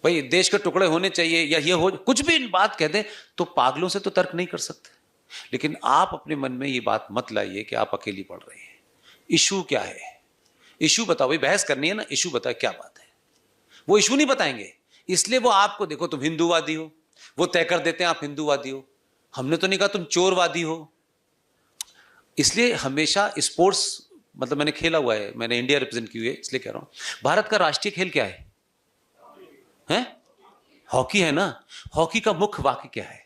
भाई देश के टुकड़े होने चाहिए या ये हो, कुछ भी बात कह दें तो पागलों से तो तर्क नहीं कर सकते। लेकिन आप अपने मन में ये बात मत लाइए कि आप अकेली पढ़ रही हैं। इशू क्या है, इशू बताओ। भाई बहस करनी है ना, इशू बताओ क्या बात है। वो इशू नहीं बताएंगे, इसलिए वो आपको, देखो तुम हिंदूवादी हो, वो तय कर देते हैं आप हिंदूवादी हो। हमने तो नहीं कहा तुम चोरवादी हो। इसलिए हमेशा स्पोर्ट्स, मतलब मैंने खेला हुआ है, मैंने इंडिया रिप्रेजेंट की हुई है, इसलिए कह रहा हूं भारत का राष्ट्रीय खेल क्या है? हैं? हॉकी है ना। हॉकी का मुख्य वाक्य क्या है?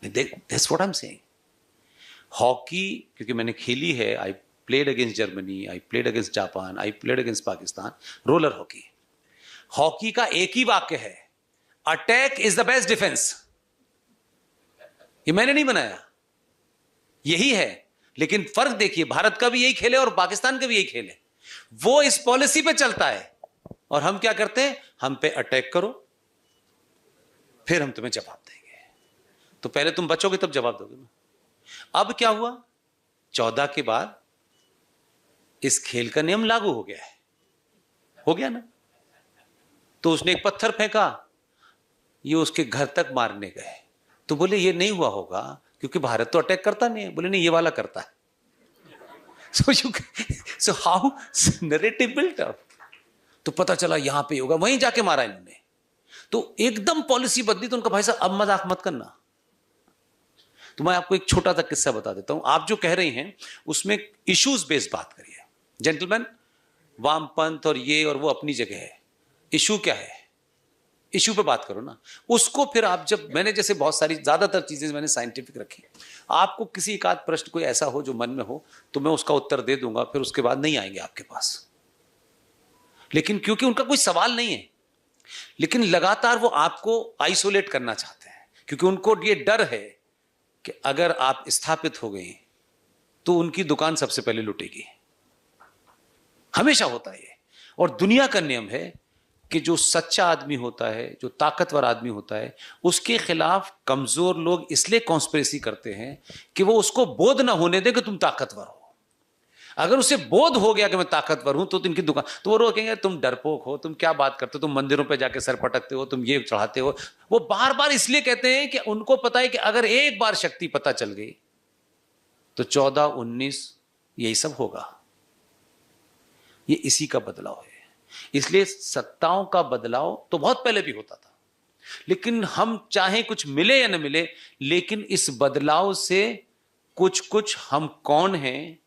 That's what I am saying. Hockey, क्योंकि मैंने खेली है, I played against Germany, I played against Japan, I played against Pakistan, roller hockey. Hockey का एक ही वाक्य है, attack is the best defence. ये मैंने नहीं बनाया, यही है। लेकिन फर्क देखिए, भारत का भी यही खेल है और पाकिस्तान का भी यही खेल है। वो इस पॉलिसी पे चलता है और हम क्या करते हैं, हम पे अटैक करो फिर हम तुम्हें जवाब देंगे। तो पहले तुम बचोगे तब जवाब दोगे ना। अब क्या हुआ, 14 के बाद इस खेल का नियम लागू हो गया है, हो गया ना। तो उसने एक पत्थर फेंका, ये उसके घर तक मारने गए, तो बोले ये नहीं हुआ होगा क्योंकि भारत तो अटैक करता नहीं है। बोले नहीं, ये वाला करता है। so how narrative built up? तो पता चला यहां पे होगा, वहीं जाके मारा इन्होंने। तो एकदम पॉलिसी बदली। तो उनका भाई साहब अब मजाक मत करना। तो मैं आपको एक छोटा सा किस्सा बता देता हूं। आप जो कह रही हैं उसमें इश्यूज बेस्ड बात करिए जेंटलमैन। वामपंथ और ये और वो अपनी जगह है, इशू क्या है, इशू पे बात करो ना। उसको फिर आप, जब मैंने जैसे बहुत सारी ज्यादातर चीजें मैंने साइंटिफिक रखी, आपको किसी एक आध प्रश्न कोई ऐसा हो जो मन में हो तो मैं उसका उत्तर दे दूंगा, फिर उसके बाद नहीं आएंगे आपके पास। लेकिन क्योंकि उनका कोई सवाल नहीं है, लेकिन लगातार वो आपको आइसोलेट करना चाहते हैं, क्योंकि उनको ये डर है कि अगर आप स्थापित हो गए तो उनकी दुकान सबसे पहले लुटेगी। हमेशा होता है ये। और दुनिया का नियम है कि जो सच्चा आदमी होता है, जो ताकतवर आदमी होता है, उसके खिलाफ कमजोर लोग इसलिए कॉन्स्पिरेसी करते हैं कि वो उसको बोध ना होने दे कि तुम ताकतवर हो। अगर उसे बोध हो गया कि मैं ताकतवर हूं तो इनकी दुकान, तो वो रोकेंगे तुम डरपोक हो, तुम क्या बात करते हो, तुम मंदिरों पे जाके सर पटकते हो, तुम ये चढ़ाते हो। वो बार बार इसलिए कहते हैं कि उनको पता है कि अगर एक बार शक्ति पता चल गई तो 14-19 यही सब होगा। ये इसी का बदलाव है। इसलिए सत्ताओं का बदलाव तो बहुत पहले भी होता था, लेकिन हम चाहे कुछ मिले या न मिले, लेकिन इस बदलाव से कुछ कुछ हम कौन हैं,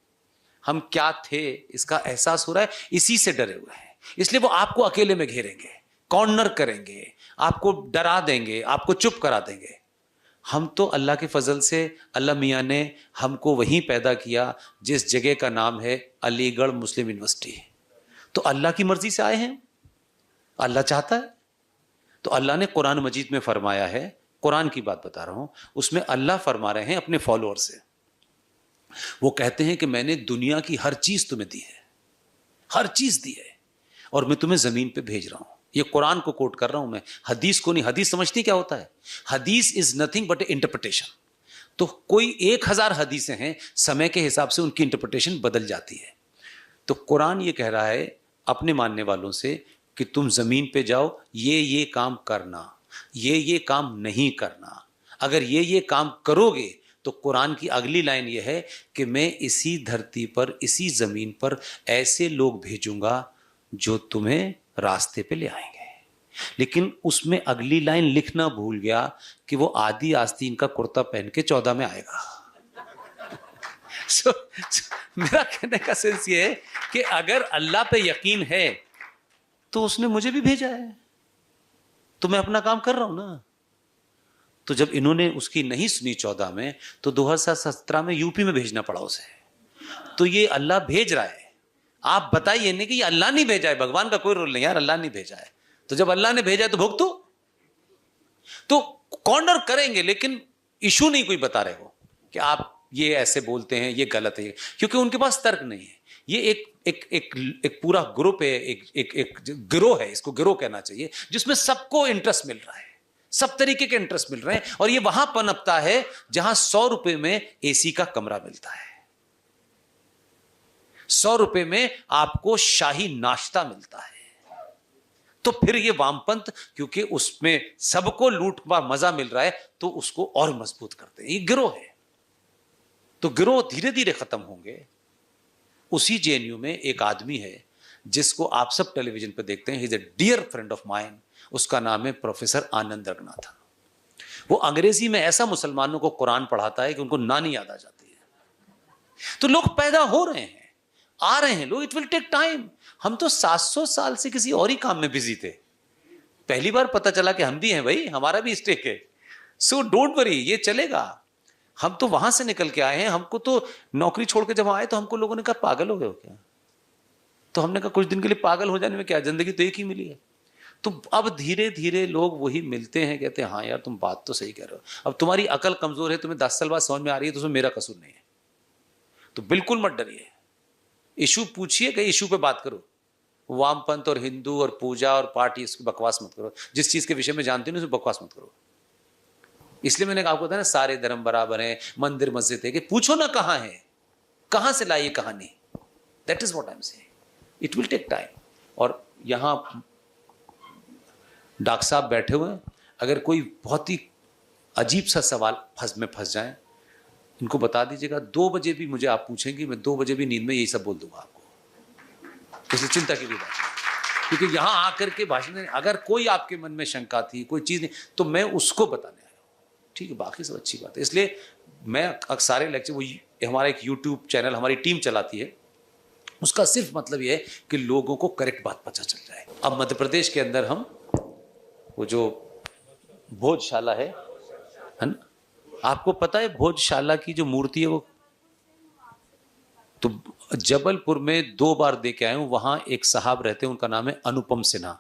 हम क्या थे, इसका एहसास हो रहा है। इसी से डरे हुए हैं, इसलिए वो आपको अकेले में घेरेंगे, कॉर्नर करेंगे, आपको डरा देंगे, आपको चुप करा देंगे। हम तो अल्लाह के फजल से, अल्लाह मियाँ ने हमको वहीं पैदा किया जिस जगह का नाम है अलीगढ़ मुस्लिम यूनिवर्सिटी। तो अल्लाह की मर्जी से आए हैं, अल्लाह चाहता है। तो अल्लाह ने कुरान मजीद में फरमाया है, कुरान की बात बता रहा हूं, उसमें अल्लाह फरमा रहे हैं अपने फॉलोअर से। वो कहते हैं कि मैंने दुनिया की हर चीज तुम्हें दी है, हर चीज दी है, और मैं तुम्हें जमीन पे भेज रहा हूं। ये कुरान को कोट कर रहा हूं मैं, हदीस को नहीं। हदीस समझती क्या होता है? हदीस इज नथिंग बट इंटरप्रिटेशन। तो कोई 1000 हदीसें हैं, समय के हिसाब से उनकी इंटरप्रिटेशन बदल जाती है। तो कुरान ये कह रहा है अपने मानने वालों से कि तुम जमीन पे जाओ, ये काम करना, ये काम नहीं करना। अगर ये काम करोगे तो कुरान की अगली लाइन ये है कि मैं इसी धरती पर, इसी जमीन पर ऐसे लोग भेजूंगा जो तुम्हें रास्ते पे ले आएंगे। लेकिन उसमें अगली लाइन लिखना भूल गया कि वो आदि आस्तीन का कुर्ता पहन के 14 में आएगा। so, मेरा कहने का सेंस ये है कि अगर अल्लाह पे यकीन है तो उसने मुझे भी भेजा है, तो मैं अपना काम कर रहा हूं ना। तो जब इन्होंने उसकी नहीं सुनी 14 में, तो 2017 में यूपी में भेजना पड़ा उसे। तो ये अल्लाह भेज रहा है। आप बताइए नहीं कि ये अल्लाह नहीं भेजा है, भगवान का कोई रोल नहीं यार, अल्लाह नहीं भेजा है। तो जब अल्लाह ने भेजा है तो भुगतो। तो कॉर्नर करेंगे, लेकिन इशू नहीं कोई बता रहे हो कि आप ये ऐसे बोलते हैं, ये गलत है, क्योंकि उनके पास तर्क नहीं है। ये एक पूरा ग्रुप है, एक गिरोह है, इसको गिरोह कहना चाहिए, जिसमें सबको इंटरेस्ट मिल रहा है, सब तरीके के इंटरेस्ट मिल रहे हैं। और ये वहां पनपता है जहां 100 रुपए में एसी का कमरा मिलता है, 100 रुपए में आपको शाही नाश्ता मिलता है। तो फिर ये वामपंथ, क्योंकि उसमें सबको लूट का मजा मिल रहा है, तो उसको और मजबूत करते हैं। ये गिरोह है, तो गिरोह धीरे धीरे खत्म होंगे। उसी जेएनयू में एक आदमी है जिसको आप सब टेलीविजन पर देखते हैं, he is a dear friend of mine, उसका नाम है प्रोफेसर आनंद रंगनाथन। वो अंग्रेजी में ऐसा मुसलमानों को कुरान पढ़ाता है कि उनको नानी याद आ जाती है। तो लोग पैदा हो रहे हैं, आ रहे हैं लोग, इट विल टेक टाइम। हम तो 700 साल से किसी और ही काम में बिजी थे, पहली बार पता चला कि हम भी हैं भाई, हमारा भी स्टेक है। सो डोंट वरी, ये चलेगा। हम तो वहां से निकल के आए हैं। हमको तो नौकरी छोड़ के जब आए तो हमको लोगों ने कहा पागल हो गए हो क्या? तो हमने कहा कुछ दिन के लिए पागल हो जाने में क्या, जिंदगी तो एक ही मिली है। तो अब धीरे धीरे लोग वही मिलते हैं, कहते हैं हाँ यार तुम बात तो सही कह रहे हो, अब तुम्हारी अकल कमजोर है, तुम्हें 10 साल बाद समझ में आ रही है, तो उसमें मेरा कसूर नहीं है। तो बिल्कुल मत डरिए, इशू पूछिए, कई इशू पे बात करो। वामपंथ और हिंदू और पूजा और पार्टी, इसकी बकवास मत करो। जिस चीज के विषय में जानते हो उसमें बकवास मत करो। इसलिए मैंने आपको बताया ना, सारे धर्म बराबर हैं, मंदिर मस्जिद है, कि पूछो ना कहां है, कहां से लाई कहानी। That is what I am saying, it will take time. और यहां डॉक्टर साहब बैठे हुए हैं, अगर कोई बहुत ही अजीब सा सवाल फंस जाए, इनको बता दीजिएगा। 2 बजे भी मुझे आप पूछेंगे, मैं 2 बजे भी नींद में यही सब बोल दूंगा आपको, इसलिए चिंता की भी बात नहीं। क्योंकि यहां आकर के भाषण में अगर कोई आपके मन में शंका थी, कोई चीज नहीं, तो मैं उसको बताने आया हूं, ठीक है, बाकी सब अच्छी बात है। इसलिए मैं सारे लेक्चर, वो हमारा एक यूट्यूब चैनल हमारी टीम चलाती है, उसका सिर्फ मतलब यह है कि लोगों को करेक्ट बात पता चल जाए। अब मध्य प्रदेश के अंदर हम वो जो भोजशाला है ना, आपको पता है भोजशाला की जो मूर्ति है वो तो जबलपुर में 2 बार दे के आए हूं। वहां एक साहब रहते हैं, उनका नाम है अनुपम सिन्हा।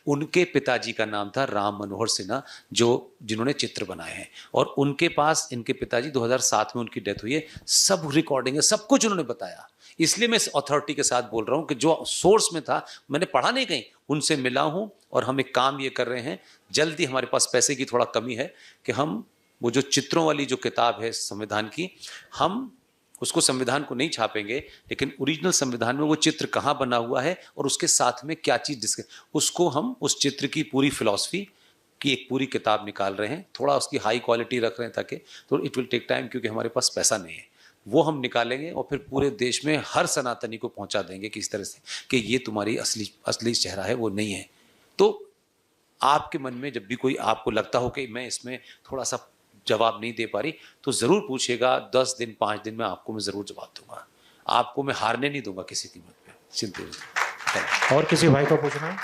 उनके पिताजी का नाम था राम मनोहर सिन्हा, जो जिन्होंने चित्र बनाए हैं। और उनके पास इनके पिताजी 2007 में उनकी डेथ हुई है, सब रिकॉर्डिंग है, सब कुछ उन्होंने बताया। इसलिए मैं इस अथॉरिटी के साथ बोल रहा हूं कि जो सोर्स में था, मैंने पढ़ा नहीं कहीं, उनसे मिला हूं। और हम एक काम ये कर रहे हैं, जल्दी, हमारे पास पैसे की थोड़ा कमी है, कि हम वो जो चित्रों वाली जो किताब है संविधान की, हम उसको संविधान को नहीं छापेंगे, लेकिन ओरिजिनल संविधान में वो चित्र कहाँ बना हुआ है और उसके साथ में क्या चीज डिस्कस, उसको हम उस चित्र की पूरी फिलॉसफी की एक पूरी किताब निकाल रहे हैं। थोड़ा उसकी हाई क्वालिटी रख रहे हैं ताकि, तो इट विल टेक टाइम, क्योंकि हमारे पास पैसा नहीं है। वो हम निकालेंगे और फिर पूरे देश में हर सनातनी को पहुंचा देंगे कि इस तरह से कि ये तुम्हारी असली चेहरा है, वो नहीं है। तो आपके मन में जब भी कोई आपको लगता हो कि मैं इसमें थोड़ा सा जवाब नहीं दे पा रही, तो जरूर पूछिएगा। 10 दिन 5 दिन में आपको मैं जरूर जवाब दूंगा। आपको मैं हारने नहीं दूंगा किसी कीमत पे, चिंता नहीं। और किसी भाई को पूछना है?